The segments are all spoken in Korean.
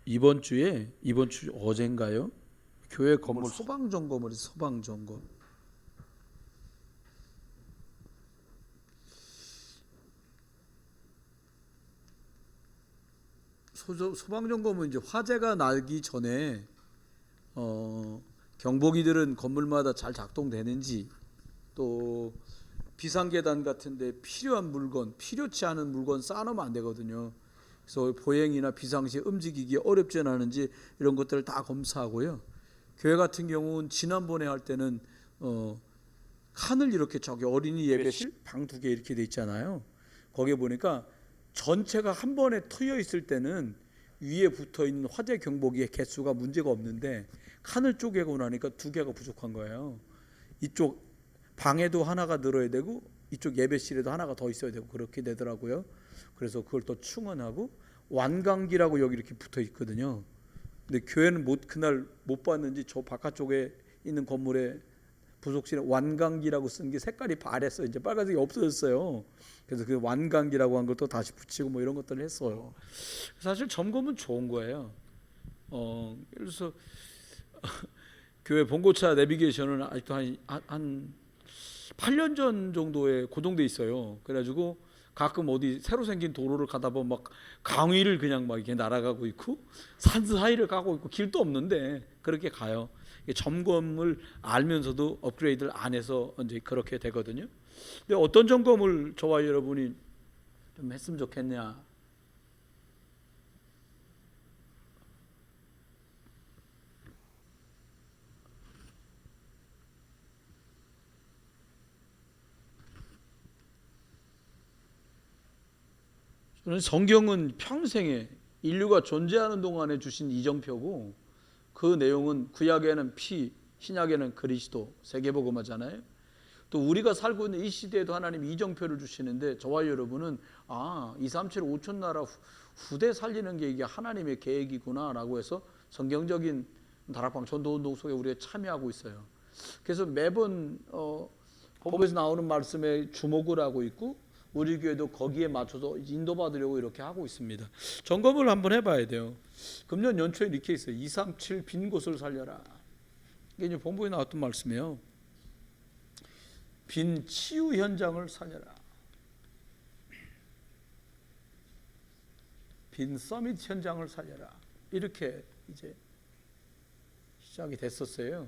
이번 주 어젠가요? 교회 건물 소방 점검을 해서 소방 점검. 소방 점검은 이제 화재가 나기 전에 경보기들은 건물마다 잘 작동되는지, 또 비상계단 같은데 필요한 물건, 필요치 않은 물건 쌓아놓으면 안 되거든요. 그래서 보행이나 비상시에 움직이기 어렵지 않은지 이런 것들을 다 검사하고요. 교회 같은 경우는 지난번에 할 때는 칸을 이렇게 저기 어린이 예배실 방 2개 이렇게 돼 있잖아요. 거기에 보니까 전체가 한 번에 트여 있을 때는 위에 붙어 있는 화재 경보기의 개수가 문제가 없는데 칸을 쪼개고 나니까 2개가 부족한 거예요. 이쪽 방에도 하나가 늘어야 되고 이쪽 예배실에도 하나가 더 있어야 되고 그렇게 되더라고요. 그래서 그걸 또 충원하고, 완강기라고 여기 이렇게 붙어 있거든요. 근데 교회는 그날 못 봤는지 저 바깥쪽에 있는 건물에 부속실에 완강기라고 쓴 게 색깔이 바랬어요. 이제 빨간색이 없어졌어요. 그래서 그 완강기라고 한 것도 다시 붙이고 뭐 이런 것들을 했어요. 사실 점검은 좋은 거예요. 그래서 교회 봉고차 내비게이션은 아직도 한 8년 전 정도에 고정돼 있어요. 그래가지고 가끔 어디 새로 생긴 도로를 가다 보면 막 강위를 그냥 막 이렇게 날아가고 있고 산 사이를 가고 있고 길도 없는데 그렇게 가요. 점검을 알면서도 업그레이드를 안 해서 이제 그렇게 되거든요. 근데 어떤 점검을 저와 여러분이 좀 했으면 좋겠냐? 저는 성경은 평생에 인류가 존재하는 동안에 주신 이정표고, 그 내용은 구약에는 피, 신약에는 그리스도, 세계복음하잖아요. 또 우리가 살고 있는 이 시대에도 하나님 이정표를 주시는데, 저와 여러분은 237 5천 나라 후대 살리는 게 이게 하나님의 계획이구나 라고 해서 성경적인 다락방 전도운동 속에 우리가 참여하고 있어요. 그래서 매번 법에서 나오는 말씀에 주목을 하고 있고, 우리 교회도 거기에 맞춰서 인도받으려고 이렇게 하고 있습니다. 점검을 한번 해봐야 돼요. 금년 연초에 이렇게 있어요. 237 빈 곳을 살려라. 이게 이제 본부에 나왔던 말씀이에요. 빈 치유 현장을 살려라. 빈 서밋 현장을 살려라. 이렇게 이제 시작이 됐었어요.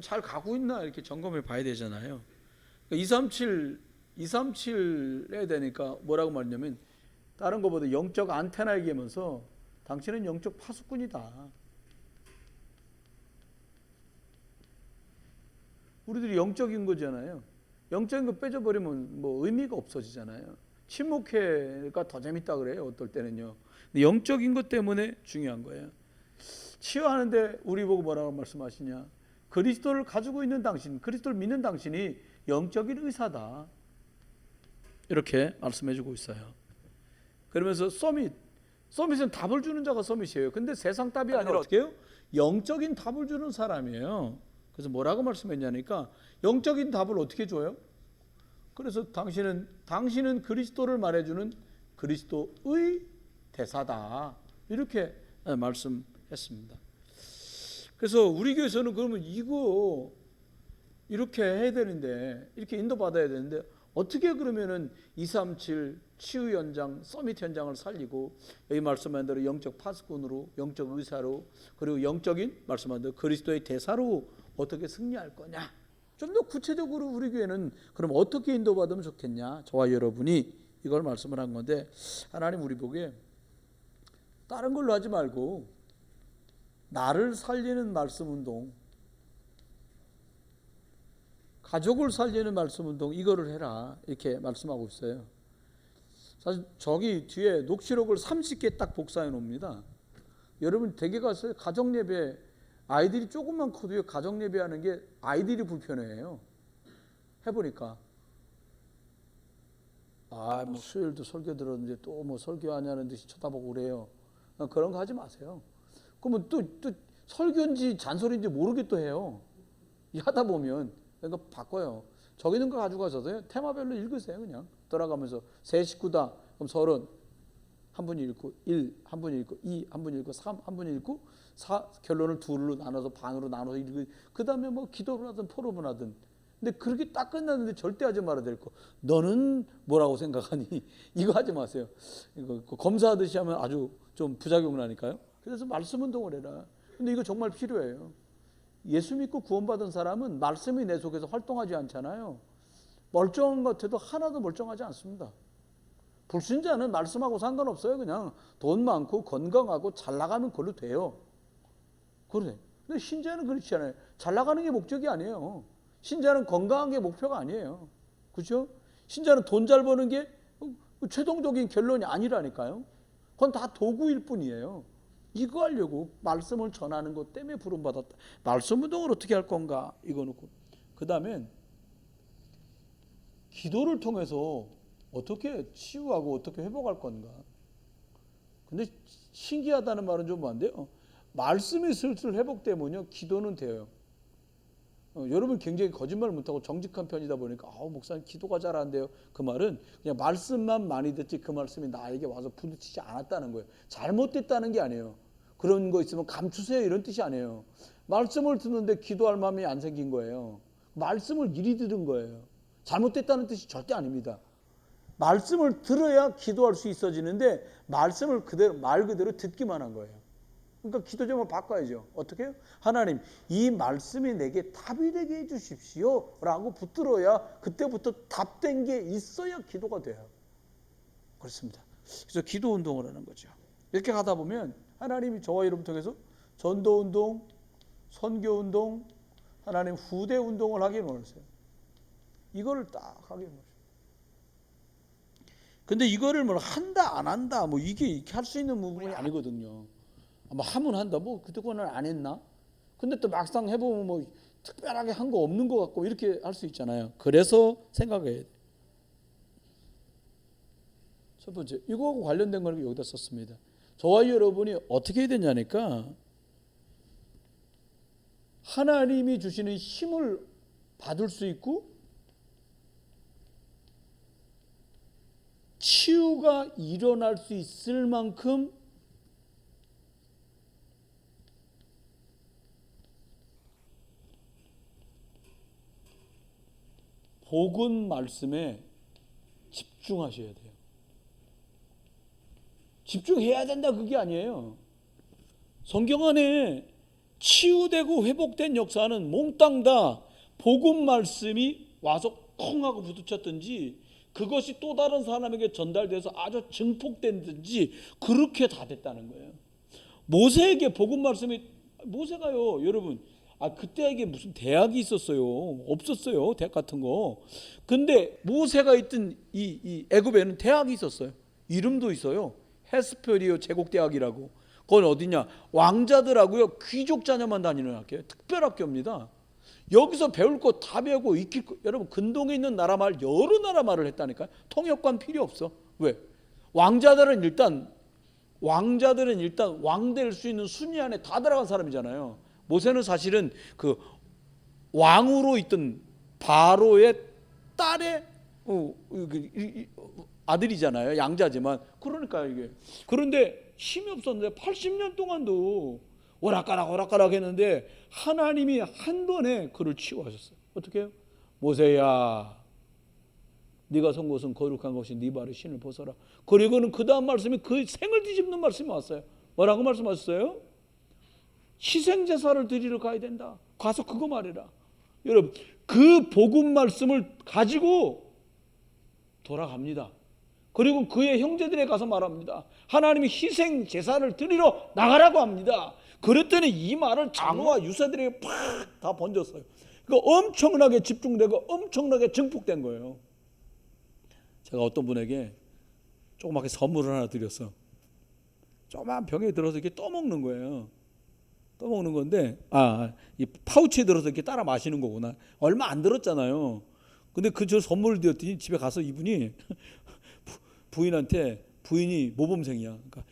잘 가고 있나 이렇게 점검해 봐야 되잖아요. 237에 되니까 뭐라고 말했냐면, 다른 것보다 영적 안테나 얘기하면서 당신은 영적 파수꾼이다. 우리들이 영적인 거잖아요. 영적인 거 빼줘버리면 뭐 의미가 없어지잖아요. 침묵회가 더 재밌다 그래요. 어떨 때는요. 근데 영적인 것 때문에 중요한 거예요. 치유하는데 우리 보고 뭐라고 말씀하시냐? 그리스도를 가지고 있는 당신, 그리스도를 믿는 당신이 영적인 의사다. 이렇게 말씀해주고 있어요. 그러면서 서밋은 답을 주는 자가 서밋이에요. 근데 세상 답이 아니라 어떻게 해요? 영적인 답을 주는 사람이에요. 그래서 뭐라고 말씀했냐니까, 영적인 답을 어떻게 줘요? 그래서 당신은 그리스도를 말해주는 그리스도의 대사다. 이렇게 말씀했습니다. 그래서 우리 교회에서는 그러면 이거 이렇게 해야 되는데, 이렇게 인도받아야 되는데, 어떻게 그러면은 237 치유 현장, 서밋 현장을 살리고, 여기 말씀한 대로 영적 파수꾼으로, 영적 의사로, 그리고 영적인 말씀한 대로 그리스도의 대사로 어떻게 승리할 거냐? 좀 더 구체적으로 우리 교회는 그럼 어떻게 인도받으면 좋겠냐? 저와 여러분이 이걸 말씀을 한 건데, 하나님 우리 보기에 다른 걸로 하지 말고 나를 살리는 말씀 운동, 가족을 살리는 말씀 운동, 이거를 해라. 이렇게 말씀하고 있어요. 사실 저기 뒤에 녹취록을 30개 딱 복사해 놓습니다. 여러분 댁에 가서 가정 예배, 아이들이 조금만 커도요, 가정 예배하는 게 아이들이 불편해요. 해보니까 뭐 수요일도 설교 들었는데 또 뭐 설교하냐는 듯이 쳐다보고 그래요. 그런 거 하지 마세요. 그러면 또 설교인지 잔소리인지 모르게 또 해요. 하다 보면. 그러니까 바꿔요. 저기 있는 거 가지고 가서요, 테마별로 읽으세요. 그냥 돌아가면서 새 식구다 그럼 30, 한 분이 읽고 1, 한 분이 읽고 2, 한 분이 읽고 3, 한 분이 읽고 4, 결론을 둘로 나눠서 반으로 나눠서 읽고 그 다음에 뭐 기도를 하든 포럼을 하든. 근데 그렇게 딱 끝났는데 절대 하지 말아야 될 거. 너는 뭐라고 생각하니? 이거 하지 마세요. 이거 검사하듯이 하면 아주 좀 부작용 나니까요. 그래서 말씀 운동을 해라. 근데 이거 정말 필요해요. 예수 믿고 구원받은 사람은 말씀이 내 속에서 활동하지 않잖아요. 멀쩡한 것 같아도 하나도 멀쩡하지 않습니다. 불신자는 말씀하고 상관없어요. 그냥 돈 많고 건강하고 잘 나가면 그걸로 돼요. 그래. 근데 신자는 그렇지 않아요. 잘 나가는 게 목적이 아니에요. 신자는 건강한 게 목표가 아니에요. 그렇죠? 신자는 돈 잘 버는 게 최종적인 결론이 아니라니까요. 그건 다 도구일 뿐이에요. 이거 하려고 말씀을 전하는 것 때문에 부름받았다. 말씀 운동을 어떻게 할 건가? 이거 놓고. 그 다음엔 기도를 통해서 어떻게 치유하고 어떻게 회복할 건가? 근데 신기하다는 말은 좀 뭐한데요? 말씀이 슬슬 회복되면요, 기도는 돼요. 여러분 굉장히 거짓말 못하고 정직한 편이다 보니까 목사님 기도가 잘 안 돼요. 그 말은 그냥 말씀만 많이 듣지 그 말씀이 나에게 와서 부딪히지 않았다는 거예요. 잘못됐다는 게 아니에요. 그런 거 있으면 감추세요 이런 뜻이 아니에요. 말씀을 듣는데 기도할 마음이 안 생긴 거예요. 말씀을 이리 들은 거예요. 잘못됐다는 뜻이 절대 아닙니다. 말씀을 들어야 기도할 수 있어지는데 말씀을 그대로 말 그대로 듣기만 한 거예요. 그러니까 기도 제목을 바꿔야죠. 어떻게 해요? 하나님, 이 말씀이 내게 답이 되게 해주십시오 라고 붙들어야 그때부터 답된 게 있어야 기도가 돼요. 그렇습니다. 그래서 기도 운동을 하는 거죠. 이렇게 가다 보면 하나님이 저와 여러분 통해서 전도 운동, 선교 운동, 하나님 후대 운동을 하기 원하세요. 이거를 딱 하기 원하세요. 근데 이거를 뭐 한다 안 한다 뭐 이게 할 수 있는 부분이 아니거든요. 뭐 하면 한다. 뭐 그때는 안 했나? 근데 또 막상 해보면 뭐 특별하게 한 거 없는 것 같고 이렇게 할 수 있잖아요. 그래서 생각해야 돼. 첫 번째, 이거하고 관련된 걸 여기다 썼습니다. 저와 여러분이 어떻게 해야 되냐니까 하나님이 주시는 힘을 받을 수 있고 치유가 일어날 수 있을 만큼 복음 말씀에 집중하셔야 돼요. 집중해야 된다 그게 아니에요. 성경 안에 치유되고 회복된 역사는 몽땅 다 복음 말씀이 와서 콩 하고 부딪혔든지 그것이 또 다른 사람에게 전달돼서 아주 증폭된든지 그렇게 다 됐다는 거예요. 모세에게 복음 말씀이 모세가요 여러분 그때에게 무슨 대학이 있었어요? 없었어요. 대학 같은 거. 근데 모세가 있던 이 애굽에는 대학이 있었어요. 이름도 있어요. 헤스페리오 제국대학이라고. 그건 어디냐? 왕자들하고요 귀족 자녀만 다니는 학교예요. 특별학교입니다. 여기서 배울 거 다 배우고 익힐 거. 여러분 근동에 있는 나라 말 여러 나라 말을 했다니까요. 통역관 필요 없어. 왜? 왕자들은 일단 왕 될 수 있는 순위 안에 다 들어간 사람이잖아요. 모세는 사실은 그 왕으로 있던 바로의 딸의 아들이잖아요. 양자지만. 그러니까 이게. 그런데 힘이 없었는데 80년 동안도 오락가락 했는데 하나님이 한 번에 그를 치유하셨어요. 어떻게 해요? 모세야, 네가 선 곳은 거룩한 것이 네 발의 신을 벗어라. 그리고는 그 다음 말씀이 그 생을 뒤집는 말씀이 왔어요. 뭐라고 말씀하셨어요? 희생제사를 드리러 가야 된다. 가서 그거 말해라. 여러분 그 복음 말씀을 가지고 돌아갑니다. 그리고 그의 형제들에 가서 말합니다. 하나님이 희생제사를 드리러 나가라고 합니다. 그랬더니 이 말을 장로와 유사들에게 팍 다 번졌어요. 그러니까 엄청나게 집중되고 엄청나게 증폭된 거예요. 제가 어떤 분에게 조그맣게 선물을 하나 드렸어. 조그만 병에 들어서 이렇게 떠먹는 거예요. 떠먹는 건데 이 파우치에 들어서 이렇게 따라 마시는 거구나. 얼마 안 들었잖아요. 근데 저 선물을 드렸더니 집에 가서 이분이 부인한테 부인이 모범생이야. 그러니까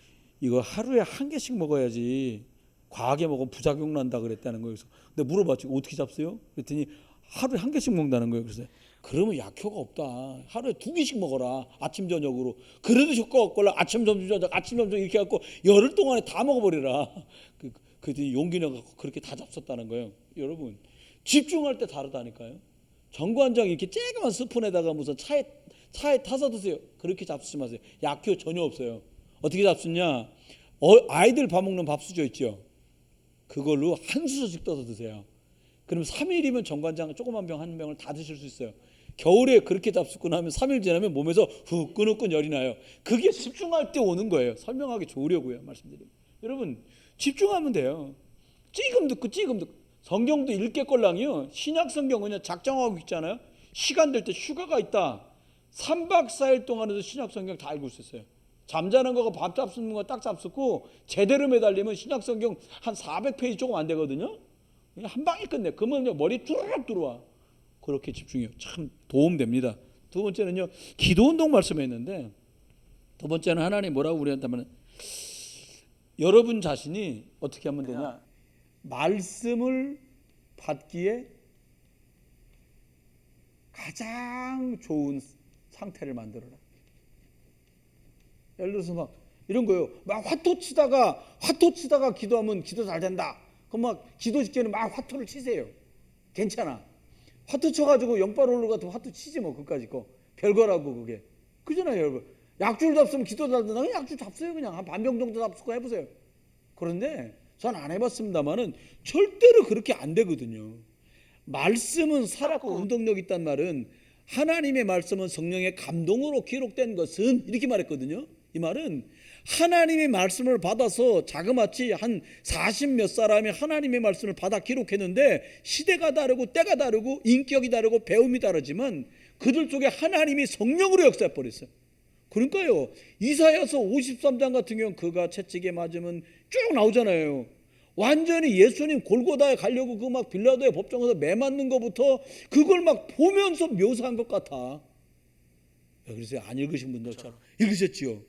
이거 하루에 한 개씩 먹어야지 과하게 먹으면 부작용 난다 그랬다는 거예요. 그래서 근데 물어봤지 어떻게 잡어요? 그랬더니 하루에 한 개씩 먹는다는 거예요. 그래서 그러면 약효가 없다. 하루에 2개씩 먹어라. 아침 저녁으로. 그래도 효과가 없걸라. 아침 점심 저녁 아침 점심 이렇게 갖고 열흘 동안에 다 먹어버리라. 그랬더니 용기 내갖고 그렇게 다 잡섰다는 거예요. 여러분 집중할 때 다르다니까요. 정관장 이렇게 쬐그만 스푼에다가 무슨 차에 타서 드세요. 그렇게 잡수지 마세요. 약효 전혀 없어요. 어떻게 잡수냐? 아이들 밥 먹는 밥수저 있죠. 그걸로 한 수저씩 떠서 드세요. 그럼 3일이면 정관장 조그만 병 한 병을 다 드실 수 있어요. 겨울에 그렇게 잡수고 나면 3일 지나면 몸에서 후끈후끈 열이 나요. 그게 집중할 때 오는 거예요. 설명하기 좋으려고요. 말씀드리면. 여러분 집중하면 돼요. 찌금 듣고 성경도 읽겠걸랑이요. 신약 성경은 작정하고 있잖아요. 시간 될 때 휴가가 있다. 3박 4일 동안에도 신약 성경 다 읽을 수 있어요. 잠자는 거가 밥 잡수는 거 딱 잡수고 제대로 매달리면 신약 성경 한 400페이지 조금 안 되거든요. 그냥 한 방에 끝내. 그러면 머리 뚜루룩 들어와. 그렇게 집중해요. 참 도움됩니다. 두 번째는요. 기도 운동 말씀했는데 두 번째는 하나님 뭐라고 우리한테 하면 여러분 자신이 어떻게 하면 되냐? 말씀을 받기에 가장 좋은 상태를 만들어라. 예를 들어서 막 이런 거예요. 막 화토 치다가 기도하면 기도 잘 된다. 그럼 막 기도 직전에 막 화토를 치세요. 괜찮아. 화토 쳐가지고 영바롤로 같은 화토 치지 뭐 그까짓 거. 별거라고 그게. 그잖아요 여러분. 약줄 잡수면 기도 잘 된다. 그냥 약줄 잡수요. 그냥 한 반병 정도 잡수고 해보세요. 그런데 전 안 해봤습니다만은 절대로 그렇게 안 되거든요. 말씀은 살았고 운동력 있단 말은 하나님의 말씀은 성령의 감동으로 기록된 것은 이렇게 말했거든요. 이 말은 하나님의 말씀을 받아서 자그마치 한 40몇 사람이 하나님의 말씀을 받아 기록했는데 시대가 다르고 때가 다르고 인격이 다르고 배움이 다르지만 그들 속에 하나님이 성령으로 역사해 버렸어요. 그러니까요. 이사야서 53장 같은 경우는 그가 채찍에 맞으면 쭉 나오잖아요. 완전히 예수님 골고다에 가려고 그 막 빌라도의 법정에서 매 맞는 것부터 그걸 막 보면서 묘사한 것 같아. 그래서 안 읽으신 분들처럼 읽으셨지요.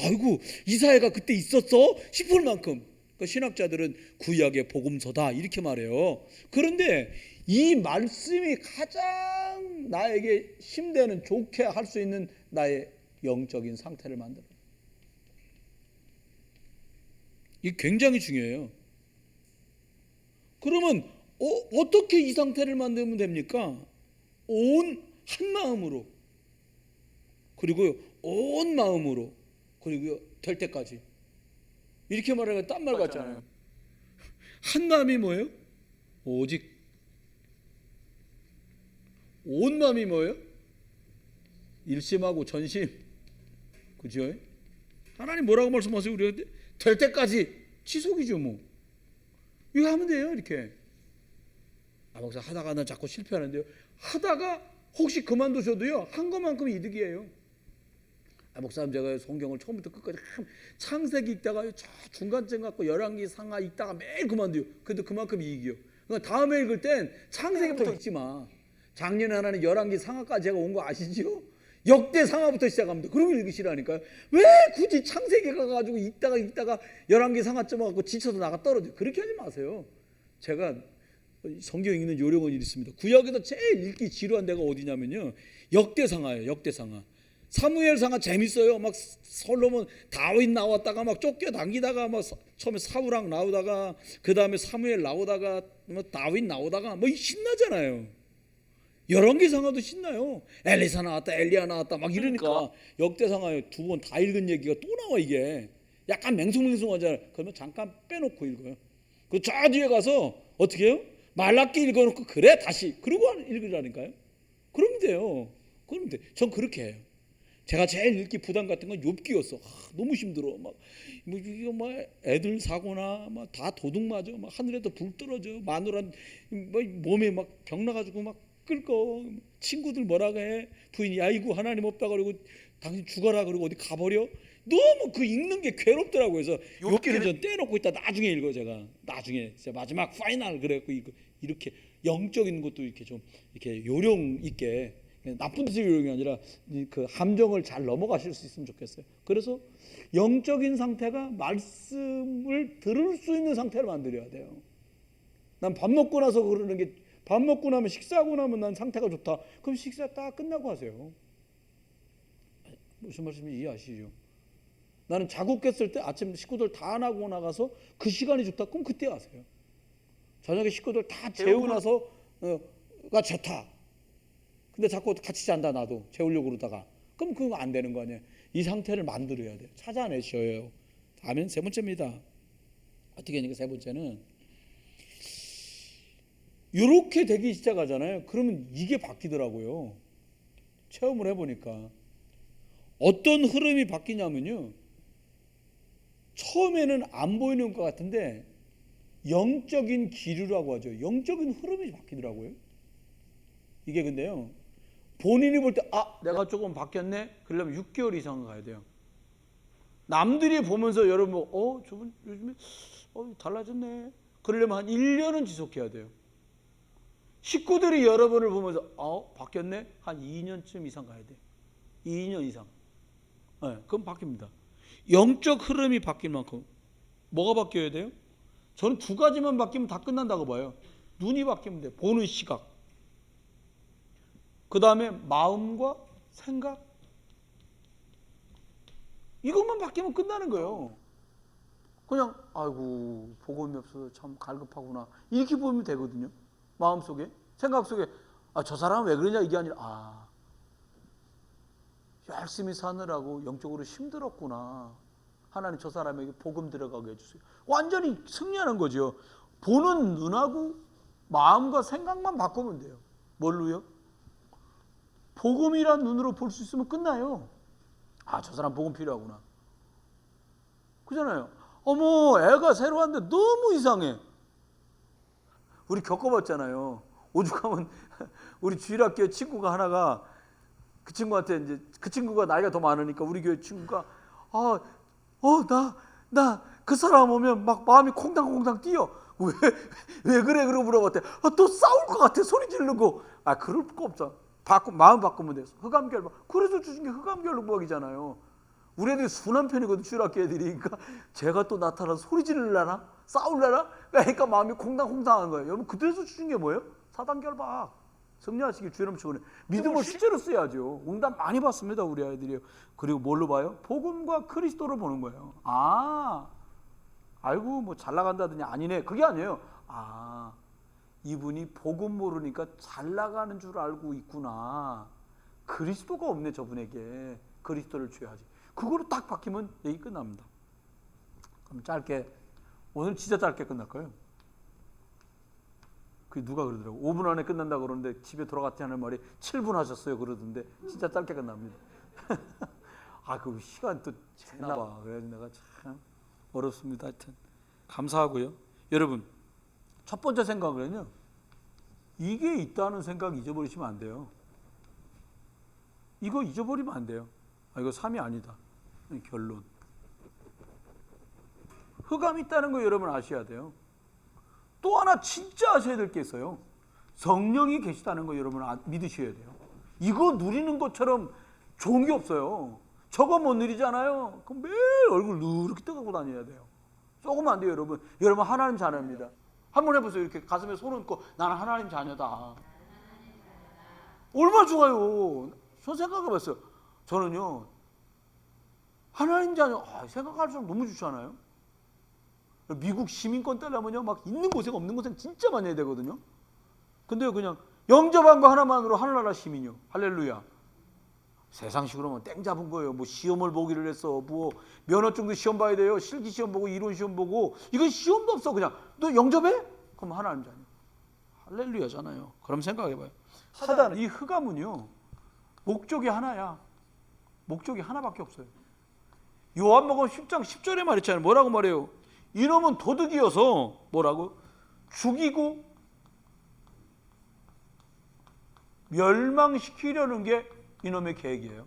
아이고 이사야가 그때 있었어? 싶을 만큼. 그러니까 신학자들은 구약의 복음서다 이렇게 말해요. 그런데 이 말씀이 가장 나에게 힘되는 좋게 할 수 있는 나의 영적인 상태를 만들어요. 이게 굉장히 중요해요. 그러면 어떻게 이 상태를 만들면 됩니까? 한 마음으로 그리고 온 마음으로 그리고 될 때까지 이렇게 말하면 딴 말 같잖아요. 한 마음이 뭐예요? 오직 온 마음이 뭐예요? 일심하고 전심. 그죠? 하나님 뭐라고 말씀하세요? 우리한테 될 때까지 지속이죠 뭐. 이거 하면 돼요 이렇게. 목사 하다가 나 자꾸 실패하는데요. 하다가 혹시 그만두셔도요 한 것만큼 이득이에요. 목사님 제가 성경을 처음부터 끝까지 창세기 읽다가 중간쯤 갖고 열왕기 상하 읽다가 매일 그만둬요. 근데 그만큼 이익이요. 그러니까 다음에 읽을 땐 창세기부터 읽지 마. 작년에 하나는 열왕기 상하까지 제가 온 거 아시죠? 역대 상하부터 시작합니다. 그러면 읽으시라니까요. 왜 굳이 창세기 가가지고 읽다가 열왕기 상하쯤 와갖고 지쳐서 나가 떨어져요. 그렇게 하지 마세요. 제가 성경 읽는 요령은 있습니다. 구약에서 제일 읽기 지루한 데가 어디냐면요. 역대상하예요. 역대상하. 사무엘상하 재밌어요. 막 솔로몬 다윗 나왔다가 막 쫓겨당기다가 막 처음에 사울왕 나오다가 그 다음에 사무엘 나오다가 뭐 다윗 나오다가 뭐 신나잖아요. 열왕기상하도 신나요. 엘리사 나왔다 엘리야 나왔다 막 이러니까 그러니까. 역대상하 두 번 다 읽은 얘기가 또 나와. 이게 약간 맹숭맹숭하잖아요. 그러면 잠깐 빼놓고 읽어요. 그 저 뒤에 가서 어떻게 해요? 말랍기 읽어놓고 그래 다시 그러고 읽으라니까요. 그러면 돼요. 그러면 돼. 전 그렇게 해요. 제가 제일 읽기 부담 같은 건 욥기였어. 너무 힘들어. 이거 애들 사고나 다 도둑 맞아. 하늘에도 불 떨어져. 마누라 몸에 막 병 나가지고 막 끓고 친구들 뭐라고 해. 부인이 아이고 하나님 없다 그러고 당신 죽어라 그러고 어디 가버려. 너무 그 읽는 게 괴롭더라고요. 그래서 욥기를 전 떼놓고 있다 나중에 읽어. 제가 나중에 마지막 파이널 그래갖고 이렇게 영적인 것도 이렇게 좀 이렇게 요령 있게 나쁜 뜻의 요령이 아니라 그 함정을 잘 넘어가실 수 있으면 좋겠어요. 그래서 영적인 상태가 말씀을 들을 수 있는 상태를 만들어야 돼요. 난 밥 먹고 나서 그러는 게 밥 먹고 나면 식사하고 나면 난 상태가 좋다. 그럼 식사 딱 끝나고 하세요. 무슨 말씀인지 이해하시죠? 나는 자고 깼을 때 아침 식구들 다 나고 나가서 그 시간이 좋다. 그럼 그때 하세요. 저녁에 식구들 다 재우고 나서가 좋다. 근데 자꾸 같이 잔다 나도 재우려고 그러다가. 그럼 그거 안 되는 거 아니에요. 이 상태를 만들어야 돼요. 찾아내셔야 해요. 다음엔 세 번째입니다. 어떻게 하니까 세 번째는 이렇게 되기 시작하잖아요. 그러면 이게 바뀌더라고요. 체험을 해보니까 어떤 흐름이 바뀌냐면요, 처음에는 안 보이는 것 같은데 영적인 기류라고 하죠. 영적인 흐름이 바뀌더라고요. 이게 근데요, 본인이 볼 때 내가 조금 바뀌었네. 그러려면 6개월 이상 가야 돼요. 남들이 보면서 여러분 저분 요즘에 달라졌네. 그러려면 한 1년은 지속해야 돼요. 식구들이 여러분을 보면서 바뀌었네. 한 2년쯤 이상 가야 돼. 2년 이상. 네, 그럼 바뀝니다. 영적 흐름이 바뀔 만큼 뭐가 바뀌어야 돼요? 저는 두 가지만 바뀌면 다 끝난다고 봐요. 눈이 바뀌면 돼요. 보는 시각. 그 다음에 마음과 생각. 이것만 바뀌면 끝나는 거예요. 그냥 아이고 복음이 없어서 참 갈급하구나 이렇게 보면 되거든요. 마음속에, 생각 속에 저 사람은 왜 그러냐 이게 아니라 열심히 사느라고 영적으로 힘들었구나. 하나님 저 사람에게 복음 들어가게 해주세요. 완전히 승리하는 거죠. 보는 눈하고 마음과 생각만 바꾸면 돼요. 뭘로요? 복음이란 눈으로 볼 수 있으면 끝나요. 저 사람 복음 필요하구나. 그잖아요. 어머 애가 새로 왔는데 너무 이상해. 우리 겪어봤잖아요. 오죽하면 우리 주일학교 친구가 하나가 그 친구한테 이제 그 친구가 나이가 더 많으니까 우리 교회 친구가 나 그 사람 오면 막 마음이 콩당콩당 뛰어. 왜 그래? 그러고 물어봤대. 또 싸울 것 같아. 소리 지르고. 그럴 거 없어. 마음 바꾸면 돼. 흑암결박. 그래서 주신 게 흑암결박이잖아요. 우리 애들이 순한 편이거든. 주일학교 애들이. 그러니까 제가 또 나타나서 소리 지르려나? 싸울려나? 그러니까 마음이 콩당콩당한 거예요. 여러분 그때서 주신 게 뭐예요? 사단결박. 승리하시길 주의 이름 축원해. 믿음을 실제로 써야죠. 응답 많이 받습니다. 우리 아이들이요. 그리고 뭘로 봐요? 복음과 그리스도를 보는 거예요. 아이고 뭐 잘 나간다더니 아니네. 그게 아니에요. 이분이 복음 모르니까 잘 나가는 줄 알고 있구나. 그리스도가 없네 저분에게. 그리스도를 줘야지. 그거로 딱 바뀌면 얘기 끝납니다. 그럼 짧게, 오늘 진짜 짧게 끝날 거예요. 그 누가 그러더라고. 5분 안에 끝난다고 그러는데 집에 돌아갔지 하는 말이 7분 하셨어요 그러던데 진짜 짧게 끝납니다. 그 시간 또 재나 봐. 그래서 내가 참 어렵습니다. 하여튼 감사하고요. 여러분 첫 번째 생각은요, 이게 있다는 생각 잊어버리시면 안 돼요. 이거 잊어버리면 안 돼요. 이거 3이 아니다. 결론. 흑암이 있다는 거 여러분 아셔야 돼요. 또 하나 진짜 아셔야 될 게 있어요. 성령이 계시다는 거 여러분 믿으셔야 돼요. 이거 누리는 것처럼 좋은 게 없어요. 저거 못 누리잖아요. 그럼 매일 얼굴 누렇게 뜨고 다녀야 돼요. 조금 안 돼요 여러분. 여러분 하나님 자녀입니다. 한번 해보세요. 이렇게 가슴에 손 얹고 나는 하나님 자녀다. 얼마나 좋아요. 저 생각해봤어요. 저는요 하나님 자녀 생각할수록 너무 좋잖아요. 미국 시민권 따려면요 막 있는 고생 없는 고생 진짜 많이 해야 되거든요. 근데요 그냥 영접한 거 하나만으로 하늘나라 시민이요. 할렐루야. 세상식으로 하면 땡 잡은 거예요. 뭐 시험을 보기를 했어. 뭐 면허증도 시험 봐야 돼요. 실기 시험 보고 이론 시험 보고. 이건 시험도 없어. 그냥 너 영접해? 그럼 하나님 자녀. 할렐루야잖아요. 그럼 생각해봐요. 사단 이 흑암은요 목적이 하나야. 목적이 하나밖에 없어요. 요한복음 10장 10절에 말했잖아요. 뭐라고 말해요? 이놈은 도둑이어서 뭐라고? 죽이고 멸망시키려는 게 이놈의 계획이에요.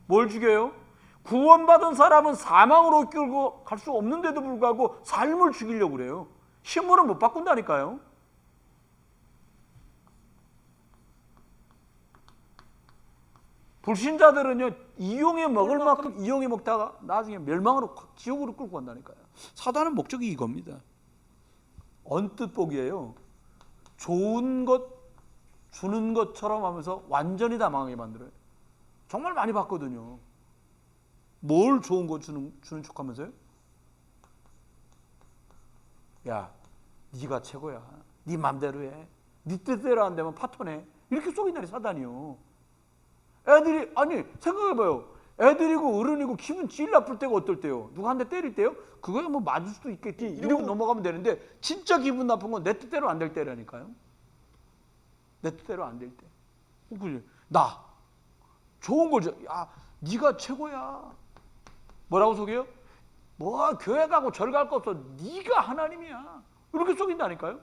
뭘 죽여요? 구원받은 사람은 사망으로 끌고 갈 수 없는데도 불구하고 삶을 죽이려고 그래요. 신분은 못 바꾼다니까요. 불신자들은요 이용해 먹을 만큼 이용해 먹다가 나중에 멸망으로 지옥으로 끌고 간다니까요. 사단의 목적이 이겁니다. 언뜻 보기에요 좋은 것 주는 것처럼 하면서 완전히 다 망하게 만들어요. 정말 많이 봤거든요. 뭘 좋은 거 주는 척하면서요? 야, 네가 최고야. 네 맘대로 해. 네 뜻대로 안 되면 파토내. 이렇게 속인다니 사단이요. 애들이 아니 생각해봐요. 애들이고 어른이고 기분 제일 나쁠 때가 어떨 때요? 누가 한 대 때릴 때요? 그거야 뭐 맞을 수도 있겠지. 이러고 넘어가면 되는데 진짜 기분 나쁜 건 내 뜻대로 안 될 때라니까요. 내 뜻대로 안 될 때. 나 좋은 걸 줘. 야, 네가 최고야. 뭐라고 속여요? 뭐 교회 가고 절 갈 거 없어. 네가 하나님이야. 이렇게 속인다니까요.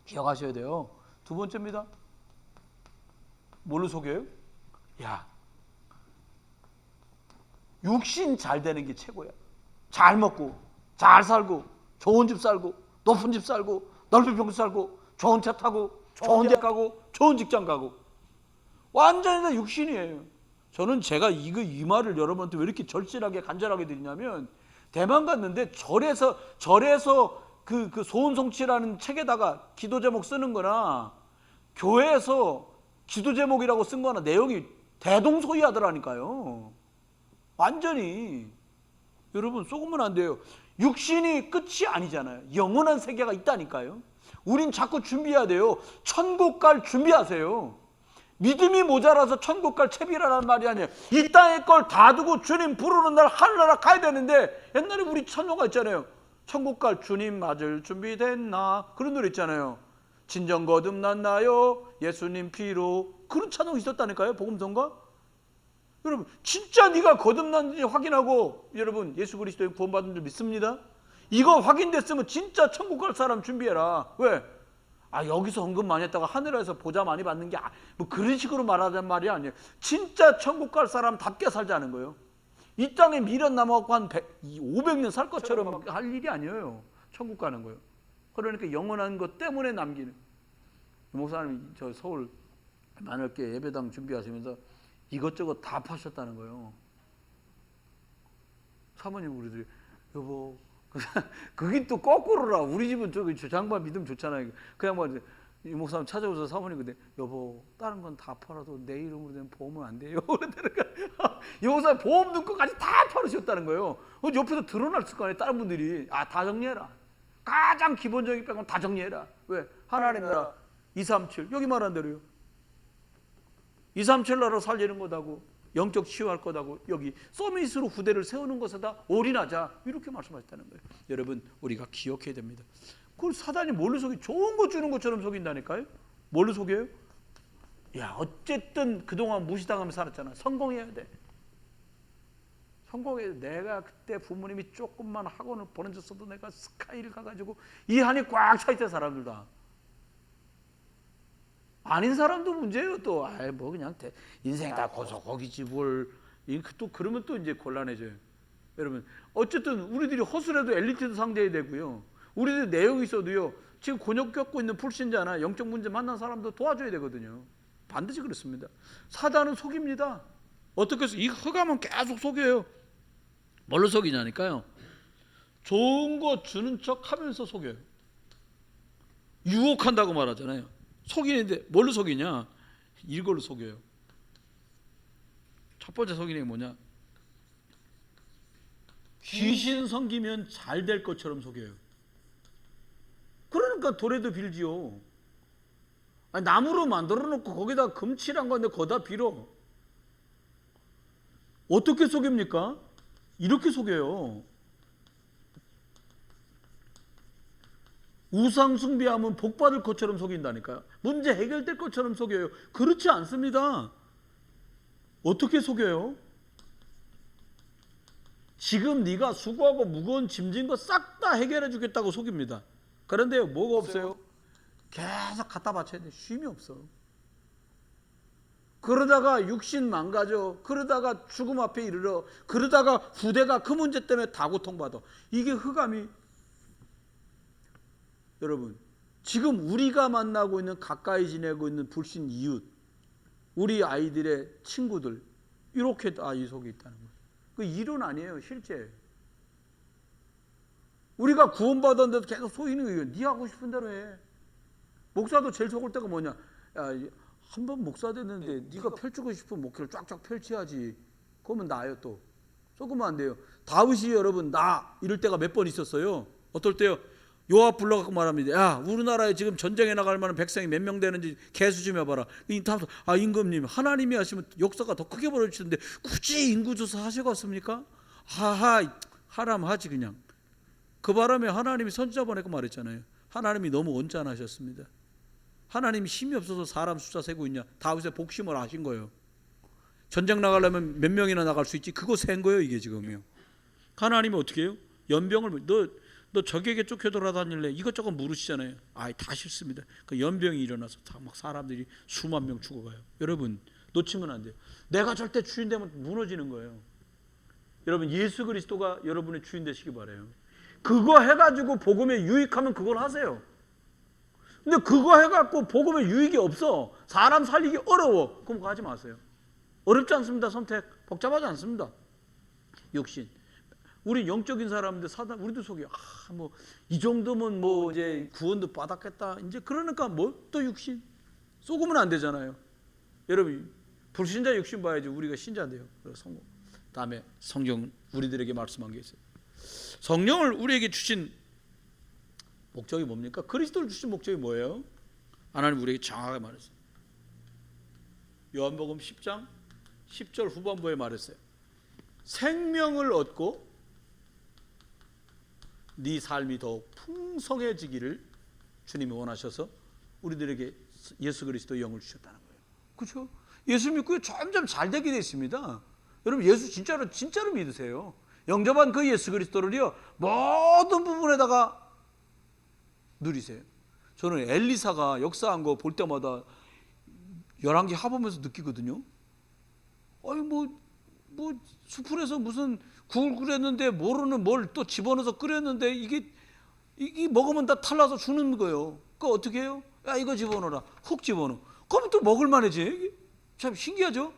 기억하셔야 돼요. 두 번째입니다. 뭘로 속여요? 야, 육신 잘 되는 게 최고야. 잘 먹고 잘 살고 좋은 집 살고 높은 집 살고 넓은 평수 살고 좋은 차 타고 좋은 데 가고 좋은 직장 가고 완전히 다 육신이에요. 저는 제가 이 말을 여러분한테 왜 이렇게 절실하게 간절하게 드리냐면 대만 갔는데 절에서 그 소원성취라는 책에다가 기도 제목 쓰는 거나 교회에서 기도 제목이라고 쓴 거나 내용이 대동소이하더라니까요. 완전히. 여러분 속으면 안 돼요. 육신이 끝이 아니잖아요. 영원한 세계가 있다니까요. 우린 자꾸 준비해야 돼요. 천국 갈 준비하세요. 믿음이 모자라서 천국 갈 채비라는 말이 아니에요. 이 땅의 걸 다 두고 주님 부르는 날 하늘나라 가야 되는데 옛날에 우리 찬송가 있잖아요. 천국 갈 주님 맞을 준비됐나 그런 노래 있잖아요. 진정 거듭났나요 예수님 피로. 그런 찬송이 있었다니까요. 복음성가. 여러분 진짜 네가 거듭났는지 확인하고 여러분 예수 그리스도의 구원받은 줄 믿습니다. 이거 확인됐으면 진짜 천국 갈 사람 준비해라. 왜? 아 여기서 헌금 많이 했다가 하늘에서 보좌 많이 받는 게 뭐 그런 식으로 말하자는 말이 아니에요. 진짜 천국 갈 사람답게 살자는 거예요. 이 땅에 미련 남아갖고 한 500년 살 것처럼 할 일이 아니에요. 천국 가는 거예요. 그러니까 영원한 것 때문에 남기는. 목사님이 저 서울 만월께 예배당 준비하시면서 이것저것 다 파셨다는 거예요. 사모님 우리들이 여보 그게 또 거꾸로라. 우리 집은 저 장반 믿음 좋잖아요. 그냥 뭐 이 목사님 찾아오셔서 사모님 근데 여보 다른 건 다 팔아도 내 이름으로 된 보험은 안 돼요. 그러니까 이 목사님 보험 넣은 것까지 다 팔으셨다는 거예요. 옆에서 드러났을 거 아니에요. 다른 분들이 다 정리해라. 가장 기본적인 빼고는 다 정리해라. 왜? 하나님 나라 237 여기 말한 대로요. 237 나라 살리는 거다고 영적 치유할 거다고 여기 서밋으로 후대를 세우는 것에다 올인하자 이렇게 말씀하셨다는 거예요. 여러분 우리가 기억해야 됩니다. 그걸 사단이 뭘로 속이 좋은 거 주는 것처럼 속인다니까요. 뭘로 속여요? 야 어쨌든 그동안 무시당하면서 살았잖아. 성공해야 돼. 성공해야 돼. 내가 그때 부모님이 조금만 학원을 보내줬어도 내가 스카이를 가가지고 이 한이 꽉 차 있대 사람들 다. 아닌 사람도 문제예요. 또 뭐 그냥 인생 다 고소고기지 뭘. 또 그러면 또 이제 곤란해져요. 여러분 어쨌든 우리들이 허술해도 엘리트도 상대해야 되고요. 우리들 내용이 있어도요. 지금 곤욕 겪고 있는 불신자나 영적 문제 만난 사람도 도와줘야 되거든요. 반드시 그렇습니다. 사단은 속입니다. 어떻게 해서 이 흑암은 계속 속여요. 뭘로 속이냐니까요. 좋은 거 주는 척 하면서 속여요. 유혹한다고 말하잖아요. 속이는데 뭘로 속이냐? 이걸로 속여요. 첫 번째 속이는 게 뭐냐? 귀신 섬기면 잘 될 것처럼 속여요. 그러니까 도래도 빌지요. 아니, 나무로 만들어 놓고 거기다 금칠한 건데 거기다 빌어. 어떻게 속입니까? 이렇게 속여요. 우상 숭배하면 복 받을 것처럼 속인다니까요. 문제 해결될 것처럼 속여요. 그렇지 않습니다. 어떻게 속여요? 지금 네가 수고하고 무거운 짐진 거 싹 다 해결해 주겠다고 속입니다. 그런데요, 뭐가 없어요? 계속 갖다 바쳐야 돼. 쉼이 없어. 그러다가 육신 망가져. 그러다가 죽음 앞에 이르러. 그러다가 후대가 그 문제 때문에 다 고통받아. 이게 흑암이. 여러분 지금 우리가 만나고 있는 가까이 지내고 있는 불신 이웃 우리 아이들의 친구들 이렇게 다 이 속에 있다는 거예요. 그 이론 아니에요. 실제 우리가 구원받았는데도 계속 속이는 거예요. 네 하고 싶은 대로 해. 목사도 제일 속을 때가 뭐냐? 야, 한 번 목사 됐는데 네가 펼치고 싶은 목회를 쫙쫙 펼쳐야지. 그러면 나요 또. 속으면 안 돼요. 다윗이 여러분 나 이럴 때가 몇 번 있었어요. 어떨 때요? 요압 불러갖고 말합니다. 야, 우리나라에 지금 전쟁에 나갈 만한 백성이 몇 명 되는지 계수 좀 해봐라. 임금님, 하나님이 하시면 역사가 더 크게 벌어지는데 굳이 인구조사 하셔갔습니까? 하라면 하지 그냥. 그 바람에 하나님이 선지자 보내고 말했잖아요. 하나님이 너무 언짢으셨습니다. 하나님이 힘이 없어서 사람 숫자 세고 있냐? 다윗의 복심을 하신 거예요. 전쟁 나가려면 몇 명이나 나갈 수 있지? 그거 센 거예요 이게 지금요. 하나님이 어떻게 해요? 연병을 너 적에게 쫓겨 돌아다닐래? 이것저것 물으시잖아요. 다 싫습니다. 그 연병이 일어나서 막 사람들이 수만 명 죽어가요. 여러분 놓치면 안 돼요. 내가 절대 주인 되면 무너지는 거예요. 여러분 예수 그리스도가 여러분의 주인 되시기 바라요. 그거 해가지고 복음에 유익하면 그걸 하세요. 근데 그거 해갖고 복음에 유익이 없어. 사람 살리기 어려워. 그럼 그거 하지 마세요. 어렵지 않습니다. 선택 복잡하지 않습니다. 육신. 우리 영적인 사람인데 사단 우리도 속이 뭐 이 정도면 뭐 이제 구원도 받았겠다. 이제 그러니까 뭐 또 육신 쏘으면 안 되잖아요. 여러분 불신자 육신 봐야지 우리가 신자인데요. 성공. 다음에 성경 우리들에게 말씀한 게 있어요. 성령을 우리에게 주신 목적이 뭡니까? 그리스도를 주신 목적이 뭐예요? 하나님 우리에게 정확하게 말했어요. 요한복음 10장 10절 후반부에 말했어요. 생명을 얻고 네 삶이 더욱 풍성해지기를 주님이 원하셔서 우리들에게 예수 그리스도의 영을 주셨다는 거예요. 그렇죠? 예수 믿고 점점 잘 되게 됐습니다. 여러분 예수 진짜로 믿으세요. 영접한 그 예수 그리스도를요 모든 부분에다가 누리세요. 저는 엘리사가 역사한 거 볼 때마다 열왕기 하보면서 느끼거든요. 아니 뭐 수풀에서 무슨 국을 끓였는데 모르는 뭘 또 집어넣어서 끓였는데 이게 먹으면 다 탈나서 죽는 거예요. 그거 어떻게 해요? 야 이거 집어넣어라. 훅 집어넣어. 그러면 또 먹을 만해지. 참 신기하죠?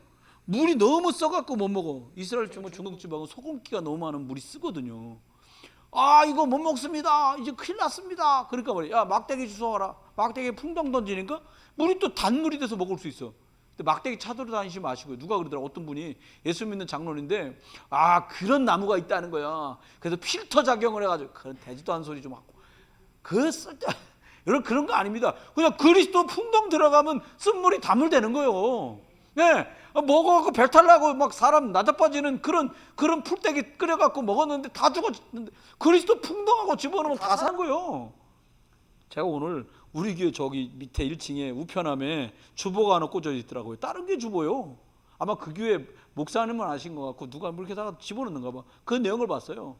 물이 너무 써갖고 못 먹어. 이스라엘 중동지방은 소금기가 너무 많은 물이 쓰거든요. 이거 못 먹습니다. 이제 큰일 났습니다. 그러니까 말이야. 야 막대기 주워와라. 막대기에 풍덩 던지니까 물이 또 단물이 돼서 먹을 수 있어. 근데 막대기 찾으러 다니지 마시고요. 누가 그러더라. 어떤 분이 예수 믿는 장로인데 그런 나무가 있다는 거야. 그래서 필터 작용을 해가지고 그런 되지도 않은 소리 좀 하고 그 쓸데 여러분 그런 거 아닙니다. 그냥 그리스도 풍덩 들어가면 쓴물이 단물되는 거예요. 네, 먹어갖고 배탈 나고 막 사람 나자빠지는 그런 풀떼기 끓여갖고 먹었는데 다 죽었는데 그리스도 풍덩하고 집어넣으면 다 산 거예요. 제가 오늘 우리 교회 저기 밑에 1층에 우편함에 주보가 하나 꽂혀 있더라고요. 다른 게 주보요. 아마 그 교회 목사님은 아신 것 같고 누가 이렇게다가 집어넣는가 봐. 그 내용을 봤어요.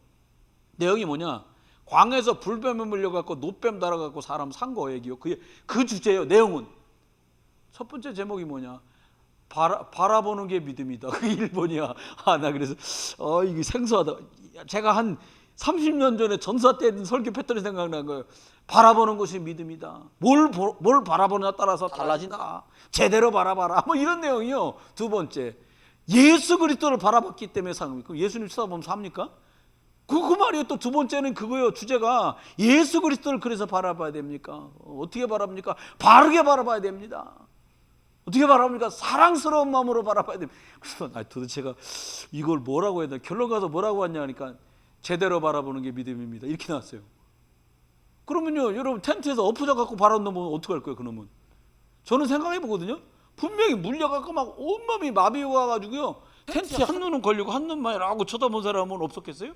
내용이 뭐냐? 광에서 불뱀에 물려갖고 노뱀 달아갖고 사람 산 거예요. 그 주제예요. 내용은 첫 번째 제목이 뭐냐? 바라보는 게 믿음이다. 그게 1번이야. 나 그래서 이게 생소하다. 제가 한 30년 전에 전사 때 설교 패턴이 생각난 거예요. 바라보는 것이 믿음이다. 뭘 바라보느냐 따라서 달라진다. 제대로 바라봐라. 뭐 이런 내용이요. 두 번째, 예수 그리스도를 바라봤기 때문에 사는 거예요. 그럼 예수님 쳐다보면 삽니까? 그 말이에요. 또 두 번째는 그거예요. 주제가 예수 그리스도를 그래서 바라봐야 됩니까? 어떻게 바라봅니까? 바르게 바라봐야 됩니다. 어떻게 바라봅니까? 사랑스러운 마음으로 바라봐야 됩니다. 그래서 도대체가 이걸 뭐라고 해야 되나? 결론 가서 뭐라고 하냐 하니까 제대로 바라보는 게 믿음입니다. 이렇게 나왔어요. 그러면요, 여러분 텐트에서 엎어져 갖고 바라보면 어떡할 거예요, 그놈은? 저는 생각해 보거든요. 분명히 물려갖고 막 온몸이 마비가 와가지고요, 텐트에 한 눈은 걸리고 한 눈만 라고 쳐다본 사람은 없었겠어요?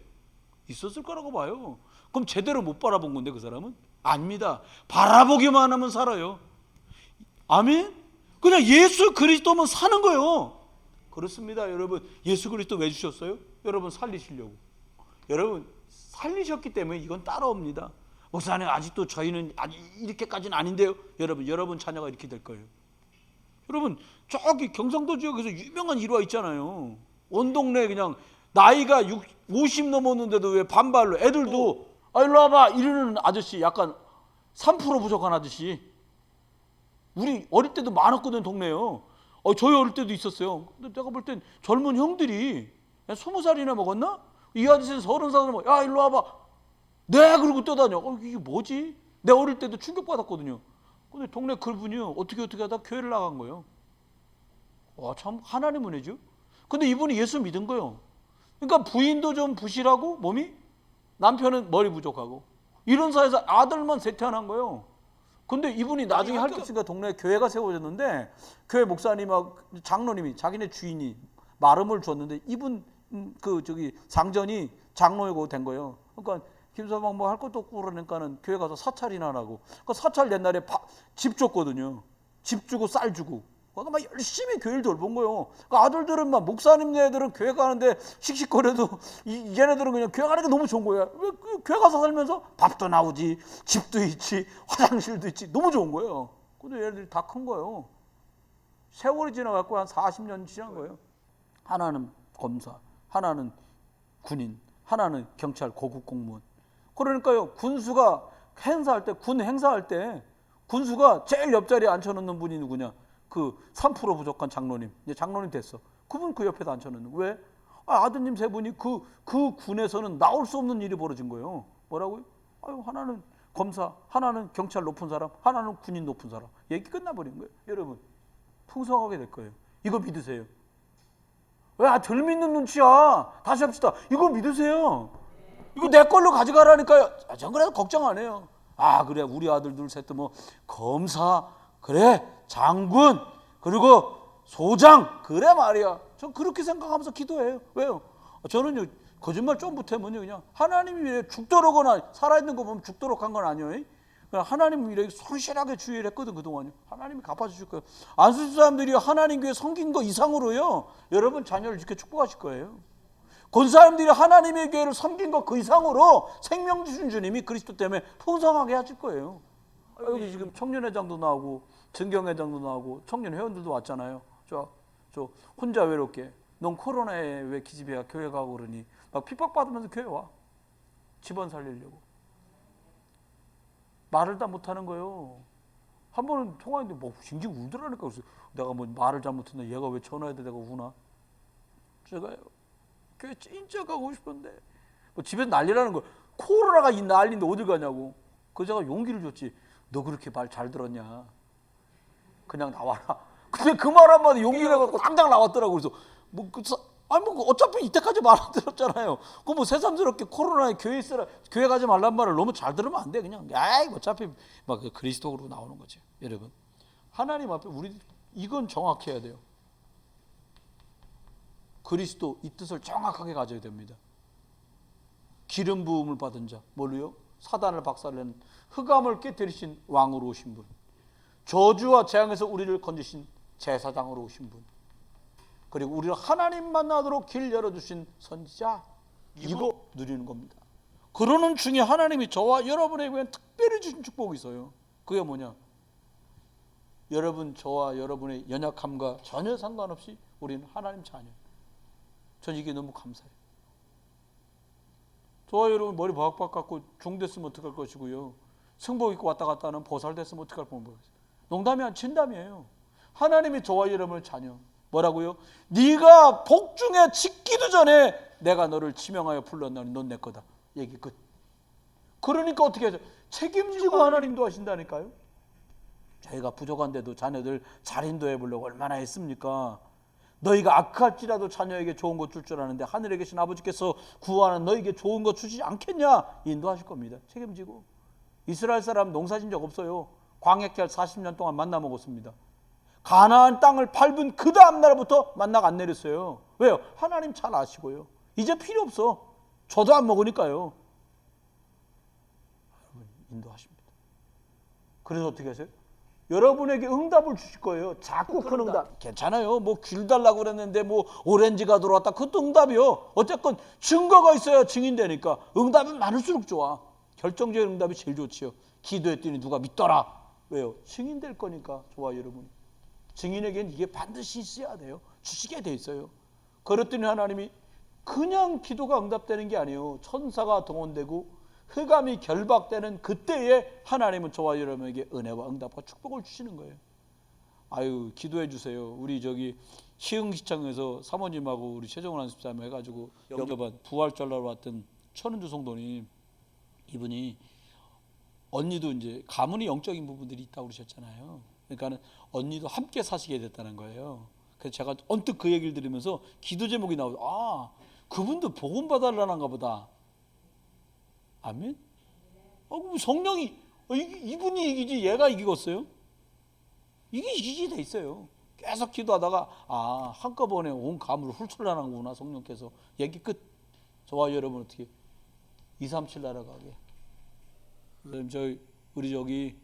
있었을 거라고 봐요. 그럼 제대로 못 바라본 건데 그 사람은? 아닙니다. 바라보기만 하면 살아요. 아멘? 그냥 예수 그리스도만 사는 거예요. 그렇습니다. 여러분 예수 그리스도 왜 주셨어요? 여러분 살리시려고. 여러분 살리셨기 때문에 이건 따라옵니다. 목사님 아직도 저희는 아직 이렇게까지는 아닌데요. 여러분 자녀가 이렇게 될 거예요. 여러분 저기 경상도 지역에서 유명한 일화 있잖아요. 온 동네 그냥 나이가 50 넘었는데도 왜 반발로 애들도 일로 와봐 이러는 아저씨, 약간 3% 부족한 아저씨. 우리 어릴 때도 많았거든 동네요. 저희 어릴 때도 있었어요. 근데 내가 볼 땐 젊은 형들이 20살이나 먹었나? 이 아저씨는 30살이나 먹어. 야 일로 와봐. 네 그러고 떠다녀. 이게 뭐지? 내 어릴 때도 충격받았거든요. 근데 동네 그분이 어떻게 하다 교회를 나간 거예요. 와, 참 하나님 은혜죠. 근데 이분이 예수 믿은 거예요. 그러니까 부인도 좀 부실하고 몸이, 남편은 머리 부족하고, 이런 사이에서 아들만 세 태어난 거예요. 근데 이분이 나중에 할 게 없으니까 동네에 교회가 세워졌는데, 교회 목사님하고 장로님이, 자기네 주인이 마름을 줬는데, 이분 상전이 장로이고 된 거예요. 그러니까 김서방 뭐 할 것도 없고 그러니까는 교회 가서 사찰이나 하라고. 그러니까 사찰 옛날에 집 줬거든요. 집 주고 쌀 주고. 그러니까 막 열심히 교회를 돌본 거예요. 그러니까 아들들은 막, 목사님 애들은 교회 가는데 씩씩거려도 얘네들은 그냥 교회 가는 게 너무 좋은 거야. 왜 교회 가서 살면서 밥도 나오지, 집도 있지, 화장실도 있지, 너무 좋은 거예요. 근데 얘네들이 다 큰 거예요. 세월이 지나갖고 한 40년 지난 거예요. 하나는 검사, 하나는 군인, 하나는 경찰 고급 공무원. 그러니까요, 군수가 행사할 때, 군 행사할 때 군수가 제일 옆자리에 앉혀놓는 분이 누구냐? 그 3% 부족한 장로님. 이제 장로님 됐어. 그분 그 옆에다 앉혀놓는. 왜? 아드님 세 분이 그 군에서는 나올 수 없는 일이 벌어진 거예요. 뭐라고요? 하나는 검사, 하나는 경찰 높은 사람, 하나는 군인 높은 사람. 얘기 끝나버린 거예요. 여러분, 풍성하게 될 거예요. 이거 믿으세요. 왜 덜 믿는 눈치야? 다시 합시다. 이거 믿으세요. 이거 내 걸로 가져가라니까요. 전 그래도 걱정 안 해요. 그래, 우리 아들 둘 셋도 뭐 검사, 그래, 장군, 그리고 소장, 그래 말이야. 전 그렇게 생각하면서 기도해요. 왜요? 저는요, 거짓말 좀 보태면요, 그냥 하나님이 죽도록 하나, 살아있는 거 보면 죽도록 한 건 아니에요. 하나님이 이렇게 성실하게 주의를 했거든, 그동안요. 하나님이 갚아주실 거예요. 안수주 사람들이 하나님 교회 섬긴 거 이상으로요, 여러분 자녀를 이렇게 축복하실 거예요. 권사님들이 하나님의 교회를 섬긴 것 그 이상으로 생명 주신 주님이 그리스도 때문에 풍성하게 하실 거예요. 여기 지금 청년회장도 나오고 증경회장도 나오고 청년 회원들도 왔잖아요. 저 혼자 외롭게, 넌 코로나에 왜 기집애야 교회 가고 그러니, 막 핍박받으면서 교회 와. 집안 살리려고. 말을 다 못하는 거예요. 한 번은 통화했는데 뭐 징징 울더라니까. 그래서 내가 뭐 말을 잘못했나, 얘가 왜 전화해도 내가 우나. 제가요, 교회 진짜 가고 싶은데 뭐 집에서 난리라는 거. 코로나가 난리인데 어딜 가냐고. 그래서 제가 용기를 줬지. 너 그렇게 말 잘 들었냐, 그냥 나와라. 근데 그 말 한마디 용기를 해갖고 당장 나왔더라고. 그래서 어차피 이때까지 말 안 들었잖아요. 그럼 뭐 새삼스럽게 코로나에 교회 가지 말란 말을 너무 잘 들으면 안 돼. 그냥 어차피 막 그리스도로 나오는 거죠. 여러분, 하나님 앞에 우리 이건 정확해야 돼요. 그리스도 이 뜻을 정확하게 가져야 됩니다. 기름 부음을 받은 자, 뭘로요? 사단을 박살내는, 흑암을 깨뜨리신 왕으로 오신 분, 저주와 재앙에서 우리를 건지신 제사장으로 오신 분, 그리고 우리를 하나님 만나도록 길 열어주신 선지자, 이거 누리는 겁니다. 그러는 중에 하나님이 저와 여러분에게 특별히 주신 축복이 있어요. 그게 뭐냐? 여러분, 저와 여러분의 연약함과 전혀 상관없이 우리는 하나님 자녀. 전 이게 너무 감사해요. 저와 여러분 머리 바삭바삭 깎고 중됐으면 어떡할 것이고요, 승복 입고 왔다 갔다 하는 보살 됐으면 어떡할 뻔했어요. 농담이 아니라 진담이에요. 하나님이 저와 여러분의 자녀. 뭐라고요? 네가 복중에 짓기도 전에 내가 너를 지명하여 불렀나니 넌 내 거다. 얘기 끝. 그러니까 어떻게 하죠? 책임지고 하나님도 하신다니까요. 저희가 부족한데도 자녀들 잘 인도해 보려고 얼마나 했습니까? 너희가 악할지라도 자녀에게 좋은 것 줄 줄 아는데 하늘에 계신 아버지께서 구하는 너희에게 좋은 것 주시지 않겠냐? 인도하실 겁니다. 책임지고. 이스라엘 사람 농사진 적 없어요. 광야길 40년 동안 만나 먹었습니다. 가나안 땅을 밟은 그 다음 날부터 만나가 안 내렸어요. 왜요? 하나님 잘 아시고요. 이제 필요 없어. 저도 안 먹으니까요. 여러분, 인도하십니다. 그래서 어떻게 하세요? 여러분에게 응답을 주실 거예요. 자꾸 큰 응답. 괜찮아요. 뭐 귤 달라고 그랬는데 뭐 오렌지가 들어왔다. 그것도 응답이요. 어쨌건 증거가 있어야 증인되니까. 응답은 많을수록 좋아. 결정적인 응답이 제일 좋지요. 기도했더니 누가 믿더라. 왜요? 증인될 거니까. 좋아, 여러분. 증인에게는 이게 반드시 있어야 돼요. 주시게 돼 있어요. 그랬더니 하나님이 그냥 기도가 응답되는 게 아니에요. 천사가 동원되고 흑암이 결박되는 그때에 하나님은 저와 여러분에게 은혜와 응답과 축복을 주시는 거예요. 아유, 기도해 주세요. 우리 시흥시청에서 사모님하고 우리 최정원 안수사님 해가지고 영접한 부활절로 왔던 천은주 성도님, 이분이 언니도 이제 가문이 영적인 부분들이 있다고 그러셨잖아요. 그러니까는 언니도 함께 사시게 됐다는 거예요. 그래서 제가 언뜻 그 얘기를 들으면서 기도 제목이 나오죠. 아, 그분도 복음 받아라는가 보다. 아멘. 그럼 성령이 이분이 이기지 얘가 이기겠어요? 이게 이기지 돼 있어요. 계속 기도하다가 한꺼번에 온 가문을 훑으려는구나 성령께서. 얘기 끝. 저와 여러분 어떻게 237 날아가게. 우리 저기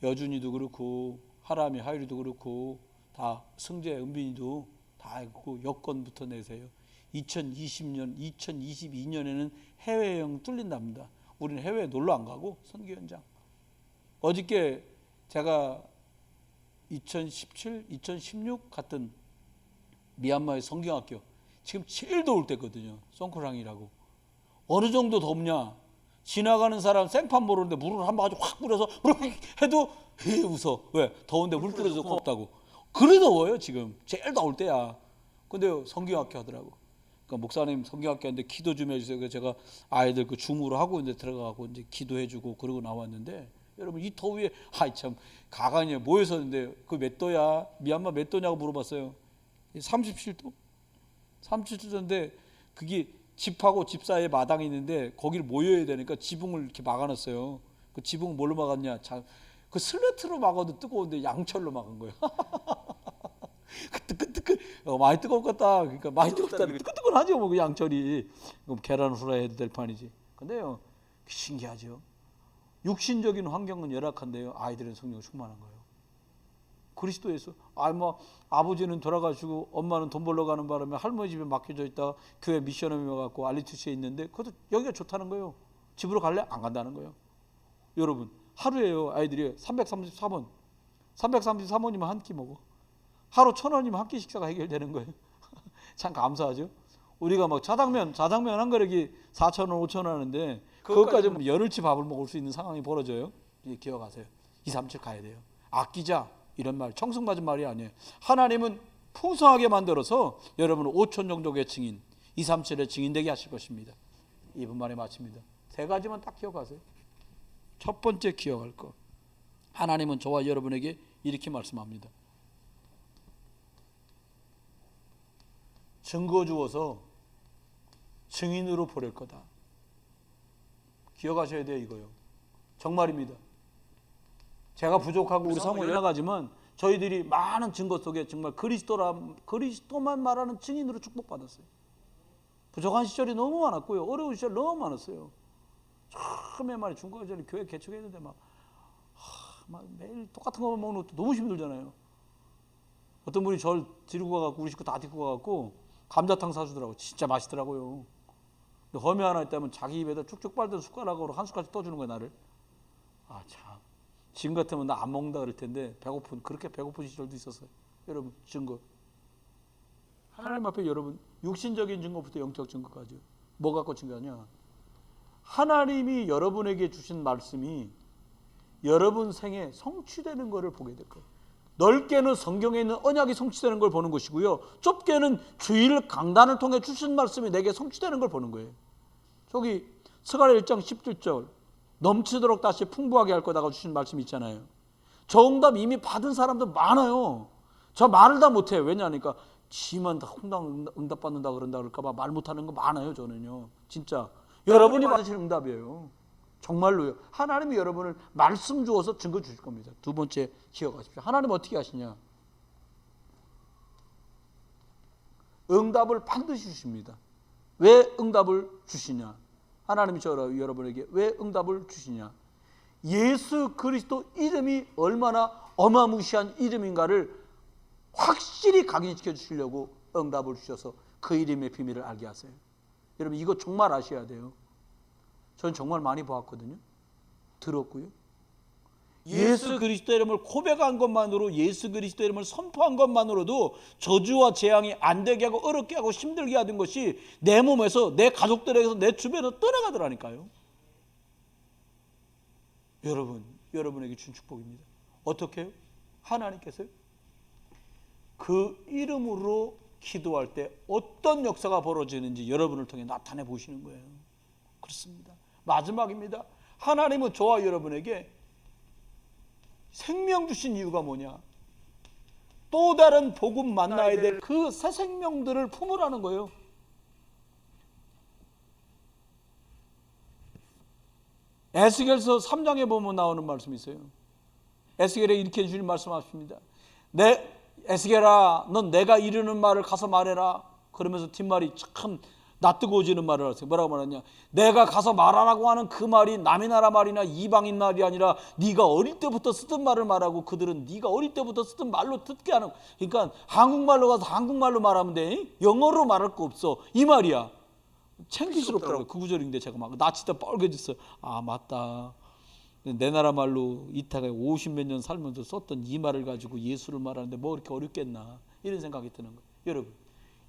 여준이도 그렇고 하람이 하율이도 그렇고 다 승재 은빈이도 다 있고 여권부터 내세요. 2020년 2022년에는 해외여행 뚫린답니다. 우리는 해외에 놀러 안 가고 선교 현장. 어저께 제가 2017, 2016 갔던 미얀마의 성경학교 지금 제일 더울 때거든요. 송크랑이라고. 어느 정도 덥냐? 지나가는 사람 생판 모르는데 물을 한 바가지 확 뿌려서 해도 웃어. 왜? 더운데 물 뿌려서 고맙다고. 그래 더워요 지금. 제일 더울 때야. 근데 성경학교 하더라고. 그러니까 목사님 성경학교 하는데 기도 좀 해주세요. 그래서 제가 아이들 그 줌으로 하고 이제 들어가고 이제 기도해주고 그러고 나왔는데 여러분 이 더위에 참 가관이에 모여서 있는데 그 몇 도야? 미얀마 몇 도냐고 물어봤어요. 37도? 37도인데 그게 집하고 집 사이에 마당이 있는데 거기를 모여야 되니까 지붕을 이렇게 막아놨어요. 그 지붕 뭘로 막았냐? 그 슬레트로 막아도 뜨거운데 양철로 막은 거예요. 뜨끈뜨끈 많이 뜨거울 것 같다. 그러니까 많이 뜨겁다. 뜨끈뜨끈하죠. 뭐 그 양철이. 그럼 계란 후라이 해도 될 판이지. 근데요 신기하죠. 육신적인 환경은 열악한데요 아이들은 성령 충만한 거예요. 그리스도에서 아버지는 돌아가시고 엄마는 돈 벌러 가는 바람에 할머니 집에 맡겨져 있다가 교회 미션홈에 와갖고 알리투시에 있는데 그것도 여기가 좋다는 거예요. 집으로 갈래? 안 간다는 거예요. 여러분 하루에요 아이들이 333원 333원이면 한 끼 먹어. 하루 1,000원이면 한 끼 식사가 해결되는 거예요. 참 감사하죠. 우리가 막 자당면 한 그릇이 4,000원 5,000원 하는데 그것까지 열흘치 밥을 먹을 수 있는 상황이 벌어져요. 기억하세요. 237 가야 돼요. 아끼자 이런 말 청승맞은 말이 아니에요. 하나님은 풍성하게 만들어서 여러분은 5천 정도의 증인 237의 증인되게 하실 것입니다. 이분 말에 마칩니다. 3가지만 딱 기억하세요. 첫 번째 기억할 것, 하나님은 저와 여러분에게 이렇게 말씀합니다. 증거 주어서 증인으로 보낼 거다. 기억하셔야 돼요. 이거요. 정말입니다. 제가 부족하고 우리 사모 여러 가지만 저희들이 많은 증거 속에 정말 그리스도만 말하는 증인으로 축복받았어요. 부족한 시절이 너무 많았고요. 어려운 시절 너무 많았어요. 처음에 말이 중고가 전에 교회 개척했는데 막 매일 똑같은 것만 먹는 것도 너무 힘들잖아요. 어떤 분이 절 데리고 가갖고 우리 식구 다 데리고 가갖고 감자탕 사주더라고요. 진짜 맛있더라고요. 험이 하나 있다면 자기 입에다 쭉쭉 빨던 숟가락으로 한 숟갈씩 떠주는 거예요. 나를. 참. 지금 같으면 나 안 먹는다 그럴 텐데 그렇게 배고픈 시절도 있었어요. 여러분 증거. 하나님 앞에 여러분 육신적인 증거부터 영적 증거까지. 뭐 갖고 증거하냐? 하나님이 여러분에게 주신 말씀이 여러분 생에 성취되는 것을 보게 될 거예요. 넓게는 성경에 있는 언약이 성취되는 걸 보는 것이고요. 좁게는 주일 강단을 통해 주신 말씀이 내게 성취되는 걸 보는 거예요. 저기 스가랴 1장 17절 넘치도록 다시 풍부하게 할 거다가 주신 말씀이 있잖아요. 저 응답 이미 받은 사람도 많아요. 저 말을 다 못해요. 왜냐하니까 지만 다 응답 받는다 그런다 그럴까 봐 말 못하는 거 많아요. 저는요. 진짜 여러분이 받으신 응답이에요. 정말로요. 하나님이 여러분을 말씀 주어서 증거 주실 겁니다. 두 번째 기억하십시오. 하나님 어떻게 하시냐? 응답을 반드시 주십니다. 왜 응답을 주시냐? 하나님이 여러분에게 왜 응답을 주시냐? 예수 그리스도 이름이 얼마나 어마무시한 이름인가를 확실히 각인시켜 주시려고 응답을 주셔서 그 이름의 비밀을 알게 하세요. 여러분 이거 정말 아셔야 돼요. 저는 정말 많이 보았거든요. 들었고요. 예수 그리스도 이름을 고백한 것만으로 예수 그리스도 이름을 선포한 것만으로도 저주와 재앙이 안 되게 하고 어렵게 하고 힘들게 하던 것이 내 몸에서 내 가족들에게서 내 주변에서 떠나가더라니까요. 여러분에게 준 축복입니다. 어떻게 해요? 하나님께서요. 그 이름으로 기도할 때 어떤 역사가 벌어지는지 여러분을 통해 나타내 보시는 거예요. 그렇습니다. 마지막입니다. 하나님은 저와 여러분에게 생명 주신 이유가 뭐냐? 또 다른 복음 만나야 될 그 새 생명들을 품으라는 거예요. 에스겔서 3장에 보면 나오는 말씀이 있어요. 에스겔에 이렇게 주님 말씀하십니다. 에스겔아, 넌 내가 이르는 말을 가서 말해라. 그러면서 뒷말이 참 낯뜨거워지는 말을 하세요. 뭐라고 말하냐? 내가 가서 말하라고 하는 그 말이 남의 나라 말이나 이방인 말이 아니라 네가 어릴 때부터 쓰던 말을 말하고 그들은 네가 어릴 때부터 쓰던 말로 듣게 하는. 그러니까 한국말로 가서 한국말로 말하면 돼. 영어로 말할 거 없어. 이 말이야. 창피스럽더라고요. 그 구절인데 제가 막 낯이 다 빨개졌어요. 아, 맞다. 내 나라 말로 이태가 50몇 년 살면서 썼던 이 말을 가지고 예수를 말하는데 뭐 그렇게 어렵겠나, 이런 생각이 드는 거예요. 여러분,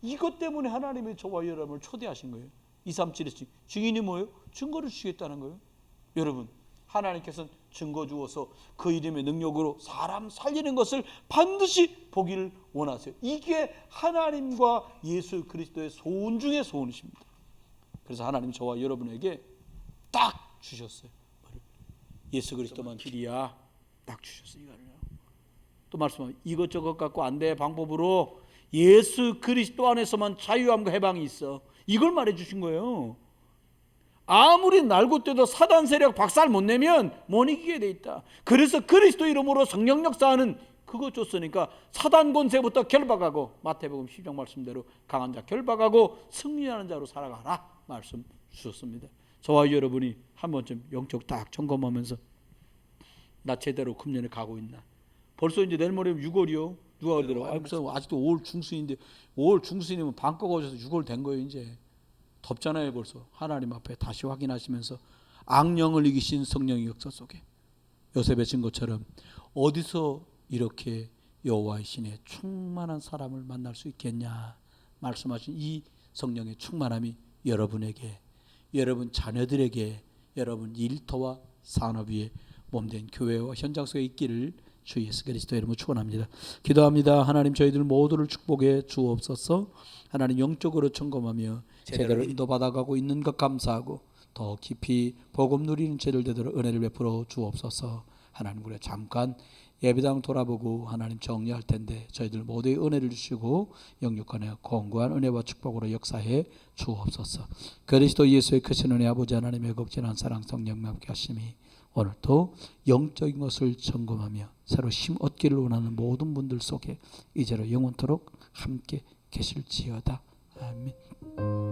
이것 때문에 하나님이 저와 여러분을 초대하신 거예요. 237의 증인이 뭐예요? 증거를 주시겠다는 거예요. 여러분, 하나님께서는 증거 주어서 그 이름의 능력으로 사람 살리는 것을 반드시 보기를 원하세요. 이게 하나님과 예수 그리스도의 소원 중의 소원이십니다. 그래서 하나님 저와 여러분에게 딱 주셨어요. 예수 그리스도만 길이야. 딱 주셨어요. 또 말씀하면 이것저것 갖고 안 돼. 방법으로 예수 그리스도 안에서만 자유함과 해방이 있어. 이걸 말해 주신 거예요. 아무리 날고 뛰도 사단 세력 박살 못 내면 못 이기게 돼 있다. 그래서 그리스도 이름으로 성령 역사하는 그거 줬으니까 사단 권세부터 결박하고, 마태복음 10장 말씀대로 강한 자 결박하고 승리하는 자로 살아가라 말씀 주셨습니다. 저와 여러분이 한 번쯤 영적 딱 점검하면서 나 제대로 금년에 가고 있나. 벌써 이제 내일 모레면 6월이요. 누가 그러더라고. 아직도 5월 중순인데, 5월 중순이면 방과가 오셔서 6월 된 거예요. 이제 덥잖아요. 벌써 하나님 앞에 다시 확인하시면서 악령을 이기신 성령의 역사 속에 요셉의 증거처럼 어디서 이렇게 여호와의 신에 충만한 사람을 만날 수 있겠냐 말씀하신 이 성령의 충만함이 여러분에게, 여러분 자녀들에게, 여러분 일터와 산업 위에 몸된 교회와 현장 속에 있기를 주 예수 그리스도의 이름으로 축원합니다. 기도합니다. 하나님, 저희들 모두를 축복해 주옵소서. 하나님, 영적으로 점검하며 제대로 인도받아가고 있는 것 감사하고 더 깊이 복음 누리는 죄를 되도록 은혜를 베풀어 주옵소서. 하나님, 우리가 잠깐 예배당 돌아보고 하나님 정리할 텐데 저희들 모두의 은혜를 주시고 영육간의 공고한 은혜와 축복으로 역사해 주옵소서. 그리스도 예수의 크신 은혜, 아버지 하나님의 극진한 사랑, 성령 함께 하심이 오늘도 영적인 것을 점검하며 새로 힘 얻기를 원하는 모든 분들 속에 이제로 영원토록 함께 계실지어다. 아멘.